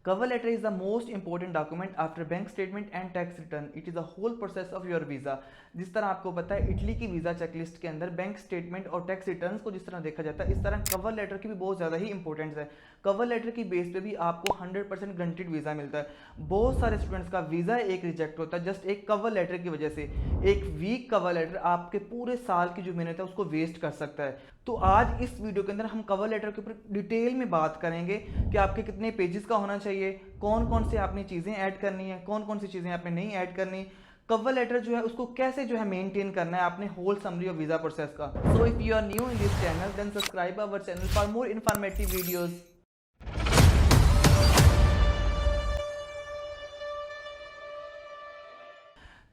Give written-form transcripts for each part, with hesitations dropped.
Cover letter is the most important document after bank statement and tax return. It is the whole process of your visa. जिस तरह आपको पता है Italy की visa checklist के अंदर बैंक स्टेटमेंट और टैक्स रिटर्न्स को जिस तरह देखा जाता है, इस तरह कवर लेटर की भी बहुत ज़्यादा ही इंपॉर्टेंस है। कवर लेटर की बेस पे भी आपको 100% ग्रंटेड वीज़ा मिलता है। बहुत सारे स्टूडेंट्स का वीज़ा एक रिजेक्ट होता है जस्ट एक कवर लेटर की वजह से। एक वीक कवर लेटर आपके पूरे साल की जो मेहनत है उसको वेस्ट कर सकता है। तो आज इस वीडियो के अंदर हम कवर लेटर के ऊपर डिटेल में बात करेंगे कि आपके कितने पेजेस का होना चाहिए, कौन कौन से आपने चीज़ें ऐड करनी है, कौन कौन सी चीज़ें आपने नहीं ऐड करनी, कवर लेटर जो है उसको कैसे जो है मेंटेन करना है आपने whole summary of visa process का। So if you are new in this channel then subscribe our channel for more informative videos.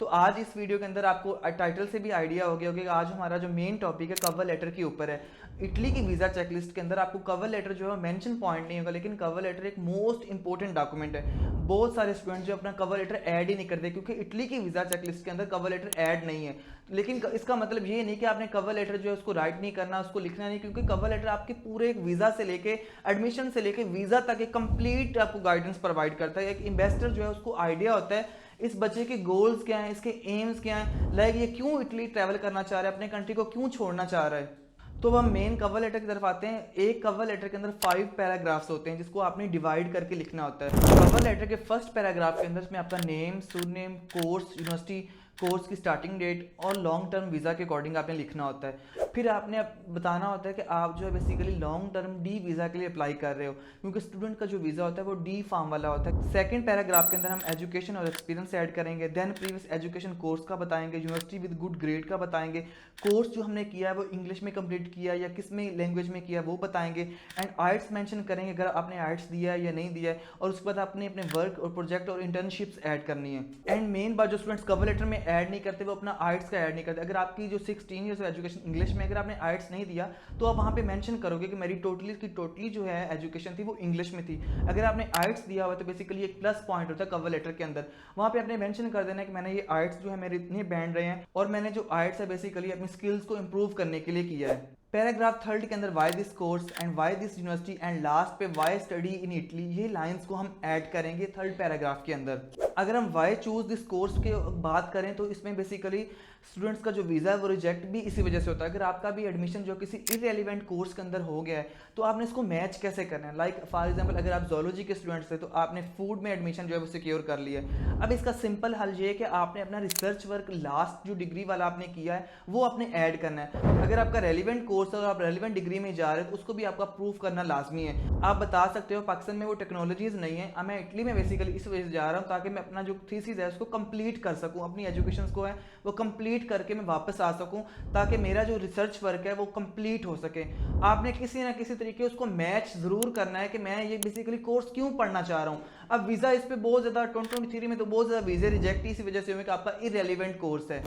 तो आज इस वीडियो के अंदर आपको टाइटल से भी आइडिया हो गया होगा कि आज हमारा जो मेन टॉपिक है कवर लेटर के ऊपर है। इटली की वीज़ा चेकलिस्ट के अंदर आपको कवर लेटर जो है मेंशन पॉइंट नहीं होगा, लेकिन कवर लेटर एक मोस्ट इंपॉर्टेंट डॉक्यूमेंट है। बहुत सारे स्टूडेंट जो अपना कवर लेटर ऐड ही नहीं करते क्योंकि इटली की वीज़ा चेकलिस्ट के अंदर कवर लेटर ऐड नहीं है। लेकिन इसका मतलब ये नहीं कि आपने कवर लेटर जो है उसको राइट नहीं करना, उसको लिखना नहीं, क्योंकि कवर लेटर आपके पूरे एक वीज़ा से लेके एडमिशन से लेके वीज़ा तक एक कंप्लीट आपको गाइडेंस प्रोवाइड करता है। एक इन्वेस्टर जो है उसको आइडिया होता है इस बच्चे के गोल्स क्या हैं, इसके एम्स क्या हैं, लाइक ये क्यों इटली ट्रैवल करना चाह रहा है, अपने कंट्री को क्यों छोड़ना चाह रहा है। तो हम मेन कवर लेटर की तरफ आते हैं। एक कवर लेटर के अंदर 5 पैराग्राफ्स होते हैं जिसको आपने डिवाइड करके लिखना होता है। कवर लेटर के फर्स्ट पैराग्राफ के अंदर इसमें आपका नेम, सुरनेम, कोर्स, यूनिवर्सिटी, कोर्स की स्टार्टिंग डेट और लॉन्ग टर्म वीज़ा के अकॉर्डिंग आपने लिखना होता है। फिर आपने बताना होता है कि आप जो है basically long term D visa के लिए अप्लाई कर रहे हो, क्योंकि स्टूडेंट का जो वीज़ा होता है वो डी फार्म वाला होता है। सेकंड पैराग्राफ के अंदर हम एजुकेशन और एक्सपीरियंस ऐड करेंगे, देन प्रीवियस एजुकेशन कोर्स का बताएंगे, यूनिवर्सिटी विद गुड ग्रेड का बताएंगे, कोर्स जो हमने किया है वो इंग्लिश में कंप्लीट किया या किस में लैंग्वेज में किया वो बताएंगे, एंड आइट्स मेंशन करेंगे अगर आपने आइट्स दिया है या नहीं दिया है, और उसके बाद आपने अपने वर्क और प्रोजेक्ट और इंटर्नशिप्स ऐड करनी है। एंड मेन बात जो स्टूडेंट्स कवर लेटर में ऐड नहीं करते वो अपना आइट्स का ऐड नहीं करते। अगर आपकी जो 16 ईयर्स ऑफ एजुकेशन इंग्लिश में अगर आपने आइट्स नहीं दिया तो आप वहाँ पे मेंशन करोगे कि मेरी टोटली जो है एजुकेशन थी वो इंग्लिश में थी। अगर आपने आइट्स दिया हुआ तो बेसिकली एक प्लस पॉइंट होता है कवर लेटर के अंदर, वहाँ पे आपने मेंशन कर देना है कि मैंने ये आइट्स जो है मेरे इतने बैंड रहे हैं और मैंने जो आइट्स है बेसिकली अपनी स्किल्स को इंप्रूव करने के लिए किया है। पैराग्राफ थर्ड के अंदर why this course and why this university and last पे वाई स्टडी इन इटली, ये लाइंस को हम ऐड करेंगे थर्ड पैराग्राफ के अंदर। अगर हम वाई चूज दिस कोर्स के बात करें तो इसमें बेसिकली स्टूडेंट्स का जो वीज़ा है वो रिजेक्ट भी इसी वजह से होता है। अगर आपका भी एडमिशन जो किसी इरेलीवेंट कोर्स के अंदर हो गया है तो आपने इसको मैच कैसे करना है। लाइक फॉर एग्जांपल अगर आप जोलॉजी के स्टूडेंट्स थे तो आपने फूड में एडमिशन जो है वो सिक्योर कर लिया है। अब इसका सिंपल हल ये है कि आपने अपना रिसर्च वर्क लास्ट जो डिग्री वाला आपने किया है वो आपने ऐड करना है। अगर आपका रेलिवेंट कोर्स है और आप रेलिवेंट डिग्री में जा रहे हो तो उसको भी आपका प्रूफ करना लाजमी है। आप बता सकते हो पाकिस्तान में वो टेक्नोलॉजीज नहीं है, अब मैं इटली में बेसिकली इस वजह से जा रहा हूँ ताकि मैं अपना जो थीसिस है उसको कंप्लीट कर सकूँ, अपनी एजुकेशन को है वो कंप्लीट करके मैं वापस आ सकूं ताकि मेरा जो रिसर्च वर्क है वो कंप्लीट हो सके। आपने किसी ना किसी तरीके उसको मैच जरूर करना है कि मैं ये बेसिकली कोर्स क्यों पढ़ना चाह रहा हूँ। अब वीज़ा इस पे बहुत ज़्यादा 2023 में तो बहुत ज़्यादा वीज़े रिजेक्ट इसी वजह से हुए कि आपका इरेलीवेंट कोर्स है।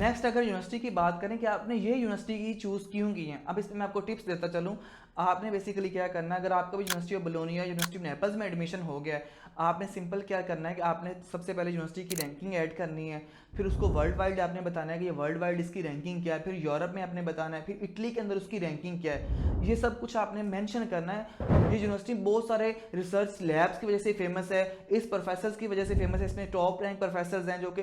नेक्स्ट अगर यूनिवर्सिटी की बात करें कि आपने ये यूनिवर्सिटी की चूज़ क्यों की है, अब इसमें मैं आपको टिप्स देता चलूँ। आपने बेसिकली क्या करना है, अगर आपका भी university of Bologna, university of Naples में एडमिशन हो गया है, आपने सिंपल क्या करना है कि आपने सबसे पहले यूनिवर्सिटी की रैंकिंग ऐड करनी है, फिर उसको वर्ल्ड वाइड आपने बताना है कि ये वर्ल्ड वाइड इसकी रैंकिंग क्या है, फिर यूरोप में आपने बताना है, फिर इटली के अंदर उसकी रैंकिंग क्या है, ये सब कुछ आपने मेंशन करना है। ये यूनिवर्सिटी बहुत सारे रिसर्च लैब्स की वजह से फेमस है, इस प्रोफेसर्स की वजह से फेमस है, इसमें टॉप रैंक प्रोफेसर्स हैं जो कि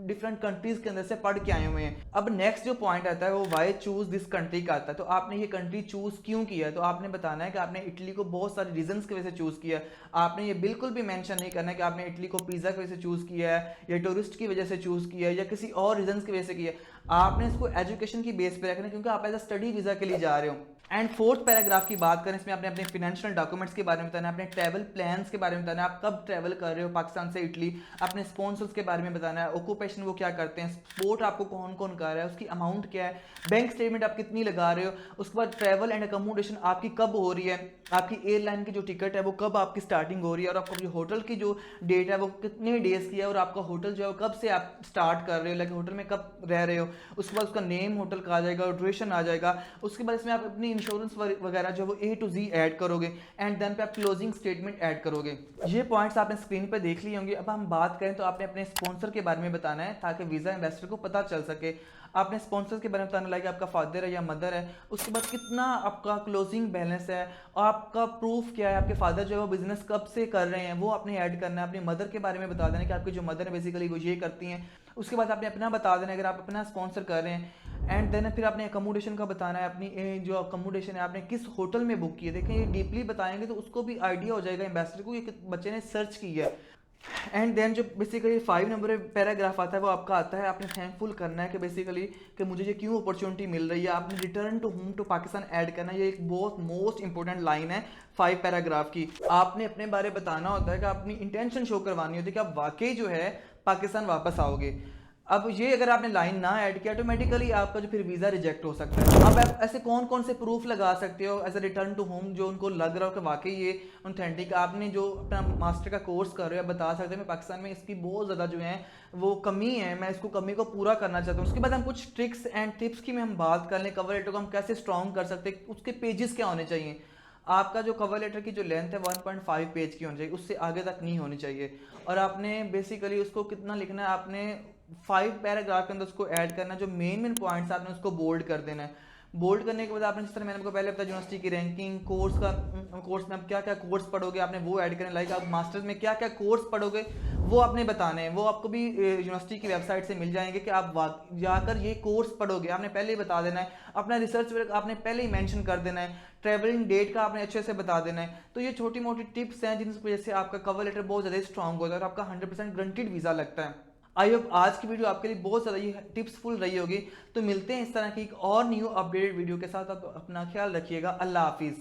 डिफरेंट कंट्रीज के अंदर से पढ़ के आए हुए हैं। अब नेक्स्ट जो पॉइंट आता है वो वाई चूज दिस कंट्री का आता है। तो आपने ये कंट्री चूज क्यों किया है, तो आपने बताना है कि आपने इटली को बहुत सारे रीजंस की वजह से चूज किया है। आपने ये बिल्कुल भी मेंशन नहीं करना है कि आपने इटली को पिज्जा की वजह से चूज किया है या टूरिस्ट की वजह से चूज किया है या किसी और रीजंस की वजह से किया है। आपने इसको एजुकेशन की बेस पे रखना है क्योंकि आप एज अ स्टडी वीजा के लिए जा रहे हो। एंड फोर्थ पैराग्राफ की बात करें, इसमें आपने अपने फाइनेंशियल डॉक्यूमेंट्स के बारे में बताना है, अपने ट्रैवल प्लान्स के बारे में बताना है, आप कब ट्रैवल कर रहे हो पाकिस्तान से इटली, अपने स्पॉन्सर्स के बारे में बताना है, ऑक्यूपेशन वो क्या करते हैं, स्पोर्ट आपको कौन कौन कर रहा है, उसकी अमाउंट क्या है, बैंक स्टेटमेंट आप कितनी लगा रहे हो, उसके बाद ट्रैवल एंड अकोमोडेशन आपकी कब हो रही है, आपकी एयरलाइन की जो टिकट है वो कब आपकी स्टार्टिंग हो रही है, और आपका जो होटल की जो डेट है वो कितने डेज की है, और आपका होटल जो है कब से आप स्टार्ट कर रहे हो, लाइक होटल में कब रह रहे हो, उसके बाद उसका नेम होटल का आ जाएगा और ड्यूरेशन आ जाएगा। उसके बाद इसमें आप अपनी इंश्योरेंस वगैरह जो वो A to Z ऐड करोगे एंड देन पे आप क्लोजिंग स्टेटमेंट ऐड करोगे। ये पॉइंट्स आपने स्क्रीन पर देख लिए होंगे। अब हम बात करें तो आपने अपने स्पॉन्सर के बारे में बताना है ताकि वीज़ा इन्वेस्टर को पता चल सके। आपने स्पॉन्सर के बारे में बताना लाइक आपका फादर है या मदर है, उसके बाद कितना आपका क्लोजिंग बैलेंस है, आपका प्रूफ क्या है, आपके फादर जो है वो बिजनेस कब से कर रहे हैं वो आपने ऐड करना है। अपनी मदर के बारे में बता देना कि आपकी जो मदर है बेसिकली वो ये करती हैं। उसके बाद आपने अपना बता देना अगर आप अपना स्पॉन्सर कर रहे हैं। एंड देन फिर आपने अकोमोडेशन का बताना है, अपनी जो अकोमोडेशन है आपने किस होटल में बुक की है। देखें ये डीपली बताएंगे तो उसको भी आइडिया हो जाएगा इन्वेस्टर को कि बच्चे ने सर्च की है। एंड देन जो बेसिकली 5 नंबर पैराग्राफ आता है वो आपका आता है, आपने थैंकफुल करना है कि बेसिकली कि मुझे ये क्यों अपॉर्चुनिटी मिल रही है। आपने return to home to Pakistan add करना है, ये एक बहुत मोस्ट इंपॉर्टेंट लाइन है 5 पैराग्राफ की। आपने अपने बारे बताना होता है कि अपनी इंटेंशन शो करवानी होती है कि आप वाकई जो है पाकिस्तान वापस आओगे। अब ये अगर आपने लाइन ना ऐड किया ऑटोमेटिकली आपका जो फिर वीज़ा रिजेक्ट हो सकता है। अब आप ऐसे कौन कौन से प्रूफ लगा सकते हो as a return to home जो उनको लग रहा हो कि वाकई ये ऑथेंटिक। आपने जो अपना मास्टर का कोर्स कर रहे हो बता सकते हैं मैं पाकिस्तान में इसकी बहुत ज़्यादा जो है वो कमी है, मैं इसको कमी को पूरा करना चाहता हूँ। उसके बाद हम कुछ ट्रिक्स एंड टिप्स की में हम बात कर लें, कवर लेटर को हम कैसे स्ट्रॉन्ग कर सकते हैं, उसके पेजेस क्या होने चाहिए। आपका जो कवर लेटर की जो लेंथ है 1.5 पेज की होनी चाहिए, उससे आगे तक नहीं होनी चाहिए। और आपने बेसिकली उसको कितना लिखना है, आपने 5 पैराग्राफ के अंदर उसको ऐड करना है। जो मेन पॉइंट्स आपने उसको बोल्ड कर देना है। बोल्ड करने के बाद आपने जिस तरह मैंने आपको पहले बताया यूनिवर्सिटी की रैंकिंग, कोर्स में आप क्या क्या कोर्स पढ़ोगे आपने वो ऐड करना। लाइक आप मास्टर्स में क्या क्या कोर्स पढ़ोगे वो आपने बताने हैं। वो आपको भी यूनिवर्सिटी की वेबसाइट से मिल जाएंगे कि आप जाकर ये कोर्स पढ़ोगे, आपने पहले ही बता देना है। अपना रिसर्च वर्क आपने पहले ही मेंशन कर देना है। ट्रैवलिंग डेट का आपने अच्छे से बता देना है। तो ये छोटी मोटी टिप्स हैं जिनकी वजह से आपका कवर लेटर बहुत ज़्यादा स्ट्रॉन्ग होता है और आपका 100% गारंटीड वीज़ा लगता है। आई होप आज की वीडियो आपके लिए बहुत ज़्यादा ये टिप्सफुल रही होगी। तो मिलते हैं इस तरह की एक और न्यू अपडेटेड वीडियो के साथ। आप अपना ख्याल रखिएगा। अल्लाह हाफिज़।